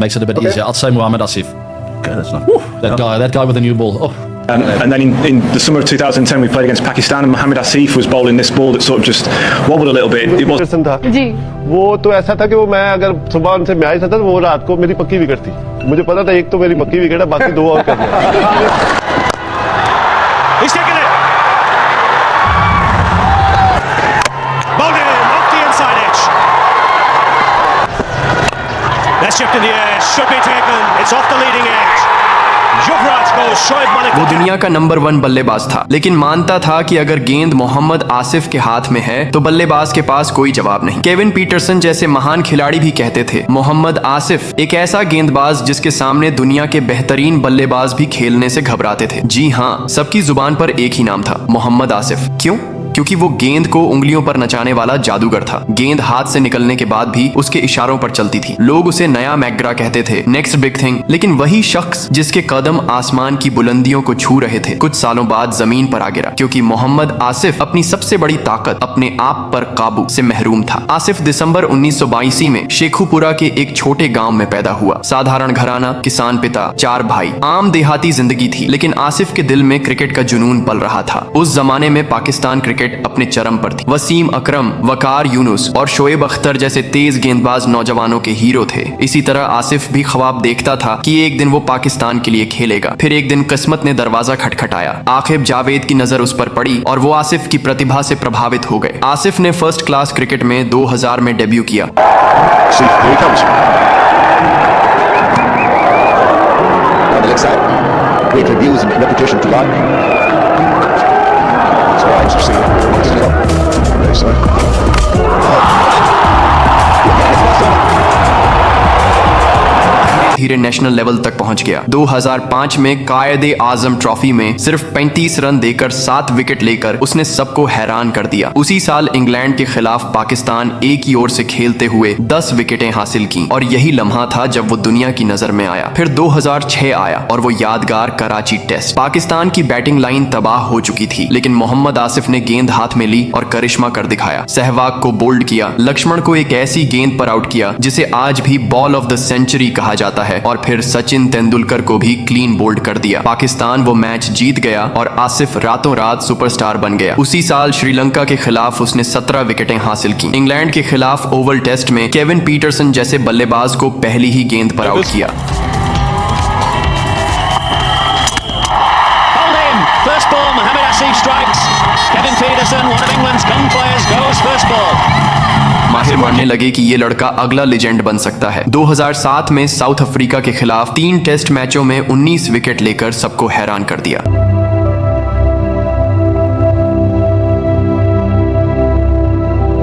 Makes it a bit easier. I'll say Mohamed Asif. Okay, that's not. That guy with the new ball. Oh. And then in the summer of 2010 we played against Pakistan and Mohamed Asif was bowling this ball that sort of just wobbled a little bit. It was था जी वो तो ऐसा था कि वो मैं अगर सुबह उनसे मैच था तो वो रात को मेरी पक्की विकेट थी। मुझे पता था एक तो मेरी पक्की विकेट है, बाकी दो और करना है। He's taken it. Bowled it in off the inside edge. That's chipped in the air. Should be taken. It's off the leading edge. युवराज को शोएब मलिक वो दुनिया का नंबर 1 बल्लेबाज था, लेकिन मानता था कि अगर गेंद मोहम्मद आसिफ के हाथ में है तो बल्लेबाज के पास कोई जवाब नहीं। केविन पीटरसन जैसे महान खिलाड़ी भी कहते थे मोहम्मद आसिफ एक ऐसा गेंदबाज जिसके सामने दुनिया के बेहतरीन बल्लेबाज भी खेलने से घबराते थे। जी हाँ, सबकी जुबान पर एक ही नाम था, मोहम्मद आसिफ। क्यों? क्योंकि वो गेंद को उंगलियों पर नचाने वाला जादूगर था। गेंद हाथ से निकलने के बाद भी उसके इशारों पर चलती थी। लोग उसे नया मैकग्रा कहते थे, नेक्स्ट बिग थिंग। लेकिन वही शख्स जिसके कदम आसमान की बुलंदियों को छू रहे थे, कुछ सालों बाद जमीन पर आ गिरा, क्योंकि मोहम्मद आसिफ अपनी सबसे बड़ी ताकत अपने आप पर काबू से महरूम था। आसिफ दिसंबर 1982 में शेखुपुरा के एक छोटे गांव में पैदा हुआ। साधारण घराना, किसान पिता, 4 भाई, आम देहाती जिंदगी थी। लेकिन आसिफ के दिल में क्रिकेट का जुनून पल रहा था। उस जमाने में पाकिस्तान क्रिकेट अपने चरम पर थी। वसीम अकरम, वकार यूनुस और शोएब अख्तर जैसे तेज गेंदबाज नौजवानों के हीरो थे। इसी तरह आसिफ भी ख्वाब देखता था कि एक दिन वो पाकिस्तान के लिए खेलेगा। फिर एक दिन किस्मत ने दरवाजा खटखटाया। आकिब जावेद की नजर उस पर पड़ी और वो आसिफ की प्रतिभा से प्रभावित हो गए। आसिफ ने फर्स्ट क्लास क्रिकेट में 2000 में डेब्यू किया। धीरे नेशनल लेवल तक पहुंच गया। 2005 में कायदे आजम ट्रॉफी में सिर्फ 35 रन देकर 7 विकेट लेकर उसने सबको हैरान कर दिया। उसी साल इंग्लैंड के खिलाफ पाकिस्तान एक ही ओर से खेलते हुए 10 विकेटें हासिल की और यही लम्हा था जब वो दुनिया की नजर में आया। फिर 2006 आया और वो यादगार कराची टेस्ट। पाकिस्तान की बैटिंग लाइन तबाह हो चुकी थी, लेकिन मोहम्मद आसिफ ने गेंद हाथ में ली और करिश्मा कर दिखाया। सहवाग को बोल्ड किया, लक्ष्मण को एक ऐसी गेंद पर आउट किया जिसे आज भी बॉल ऑफ द सेंचुरी कहा जाता है, और फिर सचिन तेंदुलकर को भी क्लीन बोल्ड कर दिया। पाकिस्तान वो मैच जीत गया और आसिफ रातों रात सुपरस्टार बन गया। उसी साल श्रीलंका के खिलाफ उसने 17 विकेटें हासिल की। इंग्लैंड के खिलाफ ओवल टेस्ट में केविन पीटरसन जैसे बल्लेबाज को पहली ही गेंद पर आउट किया। First ball, Mohamed Asif strikes. Kevin Pietersen, one of England's gun players, goes first ball. माहिर मानने लगे कि ये लड़का अगला लेजेंड बन सकता है। 2007 में साउथ अफ्रीका के खिलाफ 3 टेस्ट मैचों में 19 विकेट लेकर सबको हैरान कर दिया।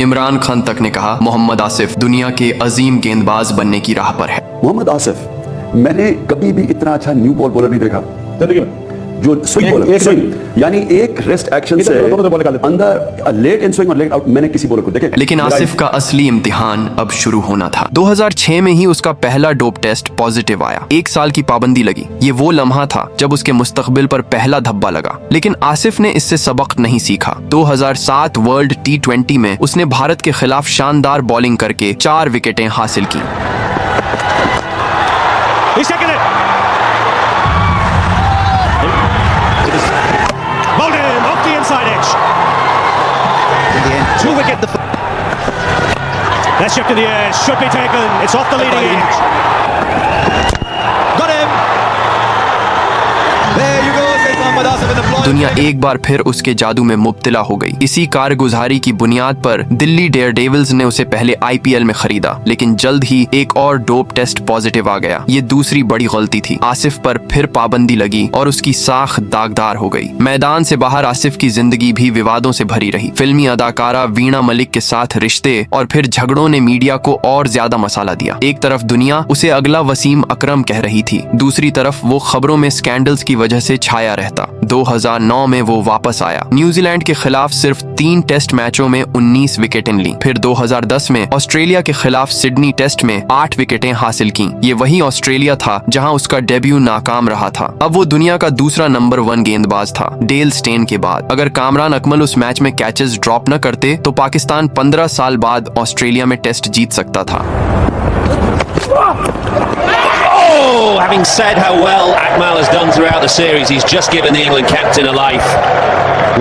इमरान खान तक ने कहा मोहम्मद आसिफ दुनिया के अजीम गेंदबाज बनने की राह पर है। मोहम्मद आसिफ, मैंने कभी भी इतना अच्छा न्यू बॉल बॉलर नहीं देखा। जो स्विंग बॉलर, स्विंग यानी एक रेस्ट एक्शन से अंदर लेट इन स्विंग और लेट आउट, मैंने किसी बॉलर को देखे। लेकिन आसिफ का असली इम्तिहान अब शुरू होना था। 2006 में ही उसका पहला डोप टेस्ट पॉजिटिव आया। 1 साल की पाबंदी लगी। ये वो लम्हा था जब उसके मुस्तकबिल पर पहला धब्बा लगा। लेकिन आसिफ ने इससे सबक नहीं सीखा। 2007 वर्ल्ड T20 में उसने भारत के खिलाफ शानदार बॉलिंग करके 4 विकेटें हासिल की। That's chipped in the air. Should be taken. It's off the leading edge. Got him. There you go. Mohammad Asif in the play. दुनिया एक बार फिर उसके जादू में मुब्तला हो गई। इसी कारगुजारी की बुनियाद पर दिल्ली डेयरडेविल्स ने उसे पहले IPL में खरीदा, लेकिन जल्द ही एक और डोप टेस्ट पॉजिटिव आ गया। ये दूसरी बड़ी गलती थी। आसिफ पर फिर पाबंदी लगी और उसकी साख दागदार हो गई। मैदान से बाहर आसिफ की जिंदगी भी विवादों से भरी रही। फिल्मी अदाकारा वीणा मलिक के साथ रिश्ते और फिर झगड़ों ने मीडिया को और ज्यादा मसाला दिया। एक तरफ दुनिया उसे अगला वसीम अकरम कह रही थी, दूसरी तरफ वो खबरों में स्कैंडल्स की वजह से छाया रहता। 2009 में वो वापस आया। न्यूजीलैंड के खिलाफ सिर्फ 3 टेस्ट मैचों में 19 विकेटें ली। फिर 2010 में ऑस्ट्रेलिया के खिलाफ सिडनी टेस्ट में 8 विकेटें हासिल की। ये वही ऑस्ट्रेलिया था जहां उसका डेब्यू नाकाम रहा था। अब वो दुनिया का दूसरा नंबर 1 गेंदबाज था, डेल स्टेन के बाद। अगर कामरान अकमल उस मैच में कैचेस ड्रॉप न करते तो पाकिस्तान 15 साल बाद ऑस्ट्रेलिया में टेस्ट जीत सकता था। Having said how well Akmal has done throughout the series, he's just given the England captain a life.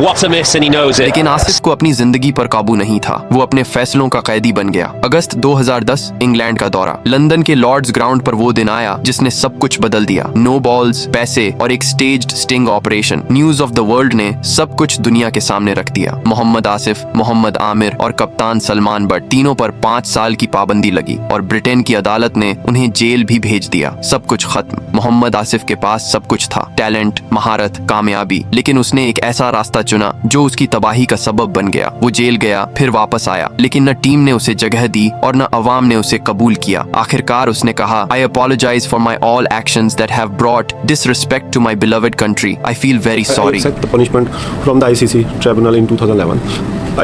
What a miss, and he knows it. लेकिन आसिफ को अपनी जिंदगी पर काबू नहीं था। वो अपने फैसलों का कैदी बन गया। अगस्त 2010 इंग्लैंड का दौरा। लंदन के लॉर्ड्स ग्राउंड पर वो दिन आया जिसने सब कुछ बदल दिया। नो बॉल्स, पैसे और एक staged sting operation. News of the world ने सब कुछ दुनिया के सामने रख दिया। मोहम्मद आसिफ, मोहम्मद आमिर और कप्तान सलमान बट तीनों पर 5 साल की पाबंदी लगी और ब्रिटेन की अदालत ने उन्हें जेल भी भेज दिया। सब कुछ खत्म। मोहम्मद आसिफ के पास सब कुछ था, टैलेंट, महारत, कामयाबी, लेकिन उसने एक ऐसा रास्ता चुना जो उसकी तबाही का सबब बन गया। वो जेल गया, फिर वापस आया, लेकिन न टीम ने उसे जगह दी और न अवाम ने उसे कबूल किया। आखिरकार उसने कहा, I apologise for my all actions that have brought disrespect to my beloved country. I feel very sorry. I accept the punishment from the ICC tribunal in 2011.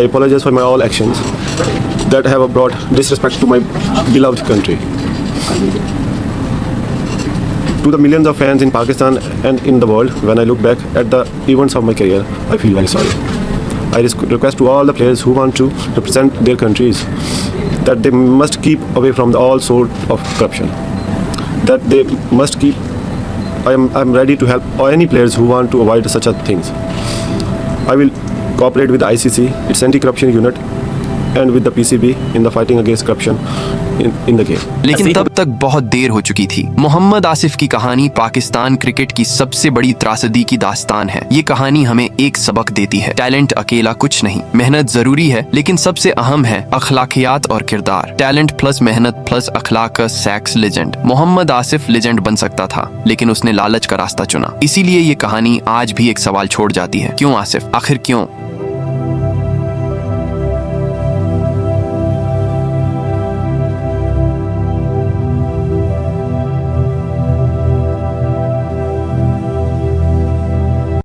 I apologize for my all actions that have brought disrespect to my beloved country. To the millions of fans in Pakistan and in the world, when I look back at the events of my career, I feel very sorry. I request to all the players who want to represent their countries that they must keep away from all sort of corruption. That they must keep. I'm ready to help any players who want to avoid such a things. I will cooperate with the ICC, its anti-corruption unit, and with the PCB in the fighting against corruption in the game. लेकिन तब तक बहुत देर हो चुकी थी। मोहम्मद आसिफ की कहानी Pakistan cricket की सबसे बड़ी त्रासदी की दास्तान है। ये कहानी हमें एक सबक देती है, टैलेंट अकेला कुछ नहीं, मेहनत जरूरी है, लेकिन सबसे अहम है अखलाकियात और किरदार। टैलेंट प्लस मेहनत प्लस अखलाक का सैक्स लेजेंड। मोहम्मद आसिफ लेजेंड बन सकता था, लेकिन उसने लालच का रास्ता चुना। इसीलिए ये कहानी आज भी एक सवाल छोड़ जाती है, क्यों आसिफ? आखिर क्यों?